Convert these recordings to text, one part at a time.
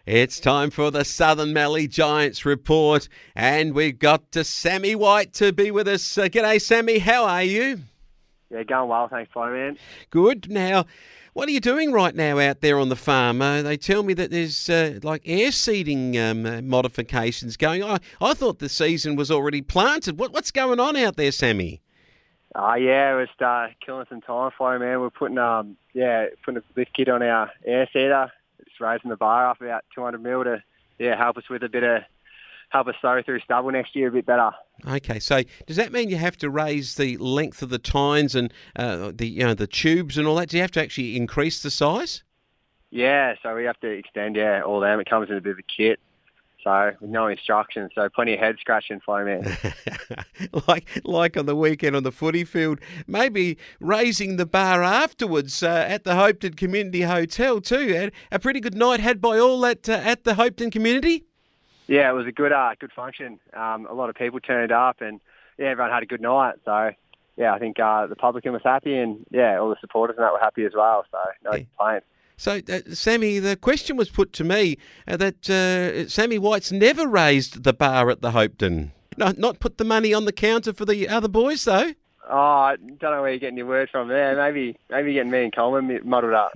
It's time for the Southern Mallee Giants report, and we've got Sammy White to be with us. G'day, Sammy. How are you? Yeah, going well, thanks, Flowman. Good. Now, what are you doing right now out there on the farm? They tell me that there's like air seeding modifications going on. I thought the season was already planted. What's going on out there, Sammy? Yeah, we're killing some time, Flowman. We're putting putting a lift kit on our air seeder. It's raising the bar up about 200 mil to help us sow through stubble next year a bit better. Okay, so does that mean you have to raise the length of the tines and the tubes and all that? Do you have to actually increase the size? Yeah, so we have to extend all them. It comes in a bit of a kit. So with no instructions, so plenty of head scratching, Flowman. like on the weekend on the footy field, maybe raising the bar afterwards at the Hopetoun Community Hotel too. A pretty good night had by all at the Hopetoun Community. Yeah, it was a good function. A lot of people turned up, and everyone had a good night. So I think the public was happy, and all the supporters and that were happy as well. So no complaints. So, Sammy, the question was put to me that Sammy White's never raised the bar at the Hopetoun. Not put the money on the counter for the other boys, though. Oh, I don't know where you're getting your word from there. Maybe you're getting me and Coleman muddled up.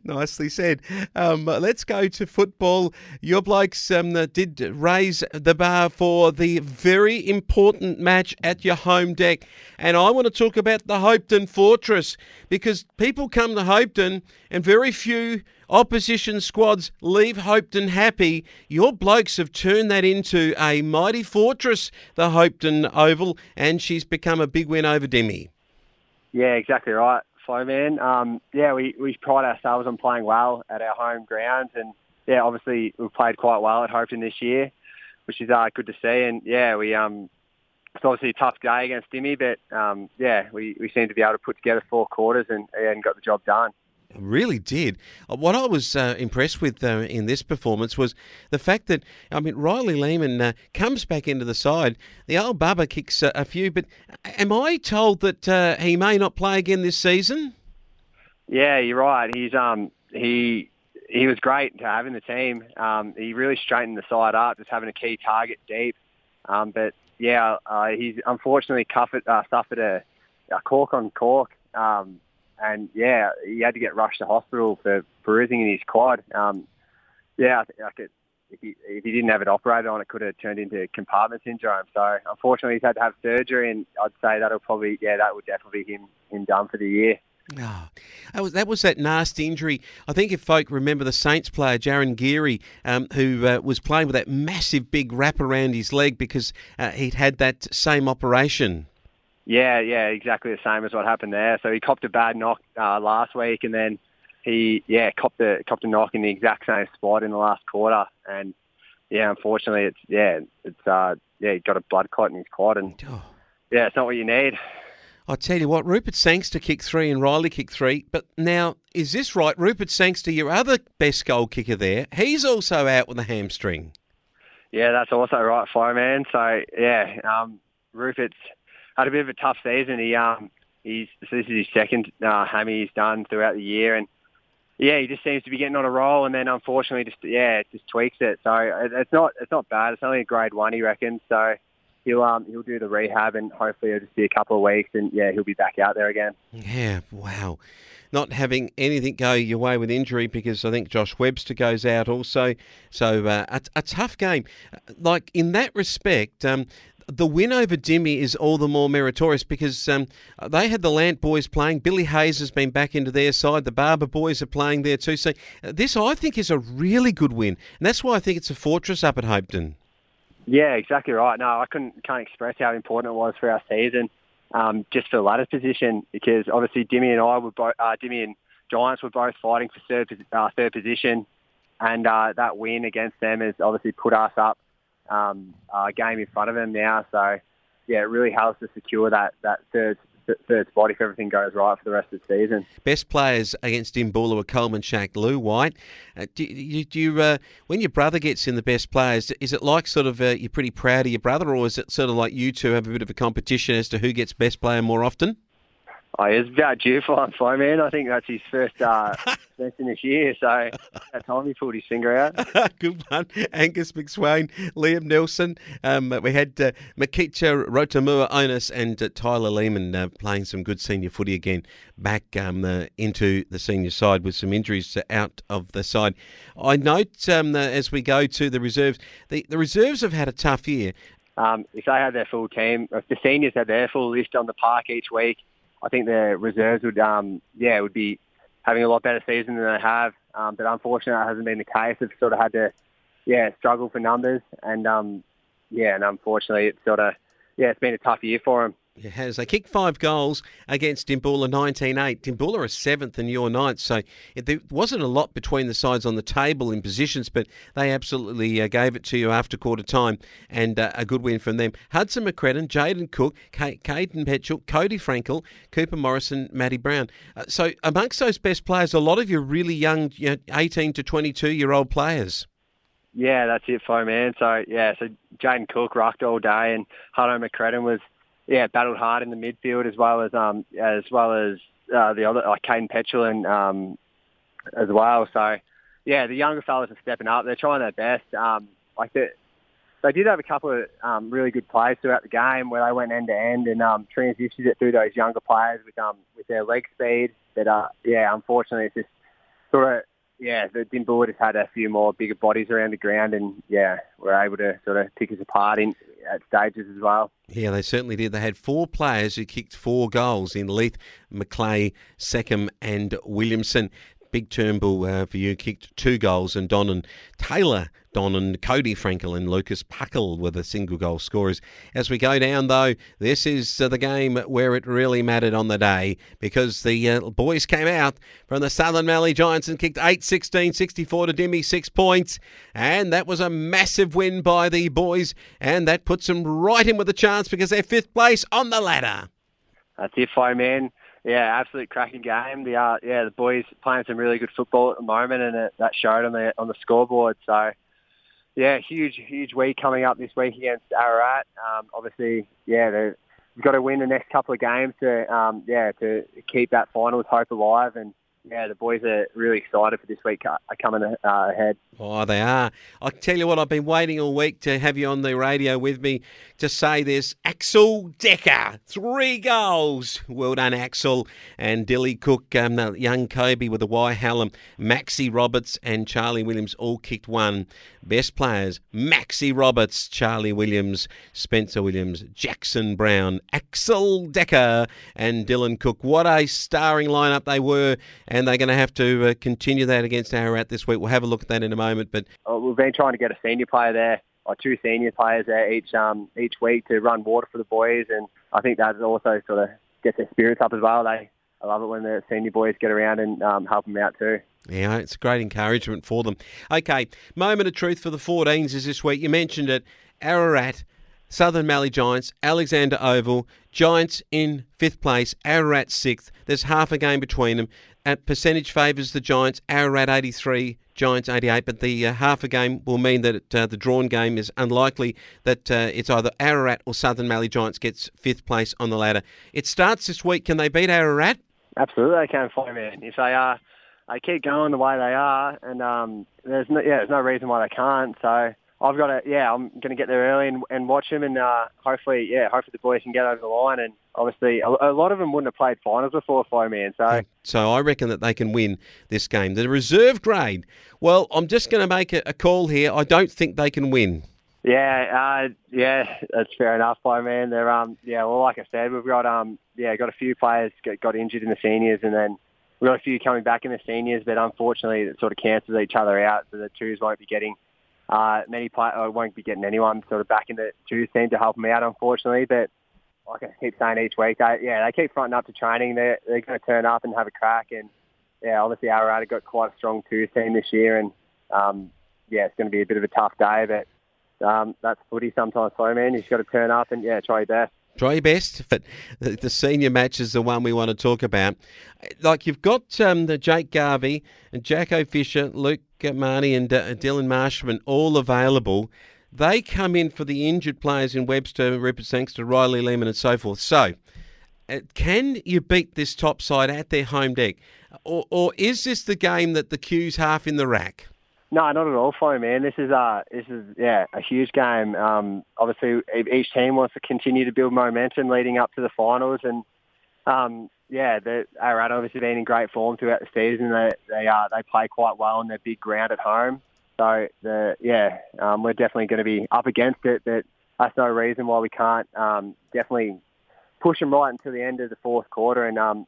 Nicely said. Let's go to football. Your blokes did raise the bar for the very important match at your home deck. And I want to talk about the Hopetoun Fortress, because people come to Hopetoun and very few opposition squads leave Hopetoun happy. Your blokes have turned that into a mighty fortress, the Hopetoun Oval, and she's become a big win over Dimmy. Yeah, exactly right, Flowman. We pride ourselves on playing well at our home grounds, and obviously we've played quite well at Hopetoun this year, which is good to see. And it's obviously a tough day against Dimmy, but we seem to be able to put together 4 quarters and got the job done. Really did. What I was impressed with in this performance was the fact that, Riley Lehman comes back into the side. The old Bubba kicks a few, but am I told that he may not play again this season? Yeah, you're right. He's he was great to have in the team. He really straightened the side up, just having a key target deep. He's unfortunately suffered a cork on cork. And he had to get rushed to hospital for bruising in his quad. If he didn't have it operated on, it could have turned into compartment syndrome. So unfortunately, he's had to have surgery, and I'd say that would definitely be him done for the year. Oh, that was that nasty injury. I think if folk remember the Saints player, Jaron Geary, who was playing with that massive big wrap around his leg because he'd had that same operation. Yeah, exactly the same as what happened there. So he copped a bad knock last week, and then he copped a knock in the exact same spot in the last quarter. And unfortunately, he got a blood clot in his quad, and it's not what you need. I tell you what, Rupert Sangster kicked 3 and Riley kicked 3. But now, is this right? Rupert Sangster, your other best goal kicker there, he's also out with a hamstring. Yeah, that's also right, Flowman. So Rupert's had a bit of a tough season. This is his second hammy he's done throughout the year, and he just seems to be getting on a roll. And then unfortunately, just tweaks it. So it's not bad. It's only a grade 1, he reckons. So he'll do the rehab, and hopefully it'll just be a couple of weeks, and he'll be back out there again. Yeah, wow. Not having anything go your way with injury, because I think Josh Webster goes out also. So a tough game. Like in that respect. The win over Dimmy is all the more meritorious because they had the Lant boys playing. Billy Hayes has been back into their side. The Barber boys are playing there too. So this, I think, is a really good win. And that's why I think it's a fortress up at Hopetoun. Yeah, exactly right. No, I can't express how important it was for our season, just for the ladder position, because obviously Dimmy and Giants were both fighting for third position, and that win against them has obviously put us up a game in front of them now. So, it really helps to secure that third spot if everything goes right for the rest of the season. Best players against Imbula were Coleman, Shack, Lou White. Do you when your brother gets in the best players, is it like sort of you're pretty proud of your brother, or is it sort of like you two have a bit of a competition as to who gets best player more often? Oh, he's about due for one, Flowman. I think that's his first suspension this year, so that time he pulled his finger out. Good one. Angus McSwain, Liam Nelson. We had Makicha Rotamua Onus and Tyler Lehman playing some good senior footy again back into the senior side with some injuries out of the side. I note as we go to the reserves, the reserves have had a tough year. If they had their full team, if the seniors had their full list on the park each week, I think the reserves would be having a lot better season than they have. But unfortunately, that hasn't been the case. They've sort of had to, struggle for numbers. And, and unfortunately, it's been a tough year for them. It has. They kicked 5 goals against Dimboola 19-8. Dimboola are 7th and you're 9th, so there wasn't a lot between the sides on the table in positions, but they absolutely gave it to you after quarter time, and a good win from them. Hudson McCredden, Jaden Cook, Caden Petchel, Cody Frankel, Cooper Morrison, Matty Brown. So amongst those best players, a lot of your really young 18 to 22-year-old players. Yeah, that's it, man. So Jaden Cook rocked all day, and Hutto McCredden was battled hard in the midfield as well as the other like Caden Petchel and as well. So the younger fellas are stepping up. They're trying their best. They did have a couple of really good plays throughout the game where they went end to end and transitioned it through those younger players with their leg speed. But unfortunately, it's just sort of the Dimboola just had a few more bigger bodies around the ground, and were able to sort of pick us apart at stages as well. Yeah, they certainly did. They had 4 players who kicked 4 goals in Leith, McClay, Seckham and Williamson. Big Turnbull for you kicked 2 goals, and Taylor Donnan, Cody Frankel and Lucas Puckle were the single goal scorers. As we go down, though, this is the game where it really mattered on the day, because the boys came out from the Southern Mallee Giants and kicked 8-16, 64 to Dimmy, 6 points. And that was a massive win by the boys, and that puts them right in with a chance because they're 5th place on the ladder. That's it, man. Yeah, absolute cracking game. The boys playing some really good football at the moment, and that showed on the scoreboard. So, huge week coming up this week against Ararat. Obviously, they've got to win the next couple of games to keep that finals hope alive. And the boys are really excited for this week coming ahead. Oh, they are. I tell you what, I've been waiting all week to have you on the radio with me to say this. Axel Decker, 3 goals. Well done, Axel. And Dilly Cook, young Kobe with a Y Hallam, Maxie Roberts and Charlie Williams all kicked 1. Best players, Maxie Roberts, Charlie Williams, Spencer Williams, Jackson Brown, Axel Decker and Dylan Cook. What a starring lineup they were, and they're going to have to continue that against Ararat this week. We'll have a look at that in a moment. But we've been trying to get a senior player there, or 2 senior players there each week to run water for the boys, and I think that also sort of gets their spirits up as well. I love it when the senior boys get around and help them out too. Yeah, it's a great encouragement for them. Okay, moment of truth for the 14s is this week. You mentioned it, Ararat, Southern Mallee Giants, Alexander Oval, Giants in 5th place, Ararat 6th. There's half a game between them. Percentage favours the Giants, Ararat 83, Giants 88, but the half a game will mean that the drawn game is unlikely that it's either Ararat or Southern Mallee Giants gets 5th place on the ladder. It starts this week. Can they beat Ararat? Absolutely, they can, man. If they keep going the way they are, and there's no reason why they can't. So I'm going to get there early and watch them, and hopefully the boys can get over the line. And obviously, a lot of them wouldn't have played finals before, man. So I reckon that they can win this game. The reserve grade, well, I'm just going to make a call here. I don't think they can win. That's fair enough, man. They're like I said, we've got got a few players got injured in the seniors, and then we've got a few coming back in the seniors, but unfortunately it sort of cancels each other out, so the twos won't be getting won't be getting anyone sort of back in the twos team to help them out, unfortunately. But like I keep saying each week, they keep fronting up to training. They're going to turn up and have a crack, and obviously Ararat have got quite a strong twos team this year, and it's going to be a bit of a tough day, but that's footy sometimes, man. You've got to turn up and try your best. Try your best, but the senior match is the one we want to talk about. Like, you've got the Jake Garvey and Jacko Fisher, Luke Marnie and Dylan Marshman all available. They come in for the injured players in Webster, Rupert Sangster, Riley Lehman and so forth. So, Can you beat this top side at their home deck? Or is this the game that the Q's half in the rack? No, not at all, Flo, man. This is a huge game. Obviously, each team wants to continue to build momentum leading up to the finals, and the Ararat obviously been in great form throughout the season. They play quite well on their big ground at home. So we're definitely going to be up against it, but that's no reason why we can't definitely push them right until the end of the fourth quarter. And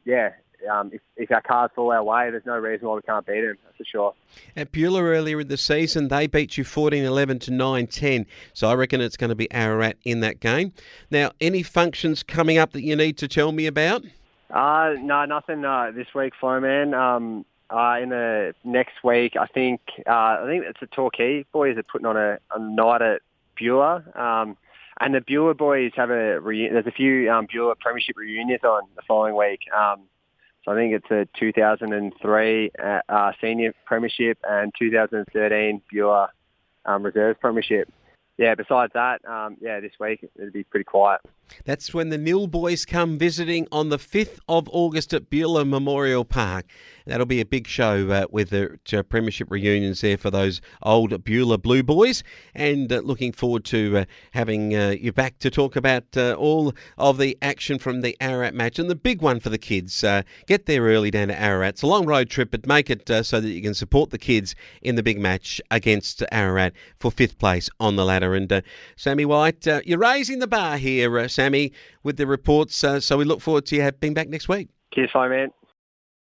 if our cards fall our way, there's no reason why we can't beat them, that's for sure. At Beulah earlier in the season, they beat you 14-11 to 9-10. So I reckon it's going to be Ararat in that game. Now, any functions coming up that you need to tell me about? No, nothing this week, Flowman. In the next week, I think it's the Torquay boys are putting on a night at Beulah. And the Beulah boys have there's a few Beulah Premiership reunions on the following week. So I think it's a 2003 Senior Premiership and 2013 Beulah Reserves Premiership. Yeah, besides that, this week it'll be pretty quiet. That's when the Nil boys come visiting on the 5th of August at Beulah Memorial Park. That'll be a big show with the Premiership reunions there for those old Beulah Blue boys. And looking forward to having you back to talk about all of the action from the Ararat match. And the big one for the kids, get there early down to Ararat. It's a long road trip, but make it so that you can support the kids in the big match against Ararat for 5th place on the ladder. And Sammy White, you're raising the bar here, Sammy, with the reports. So we look forward to you being back next week. Cheers, man.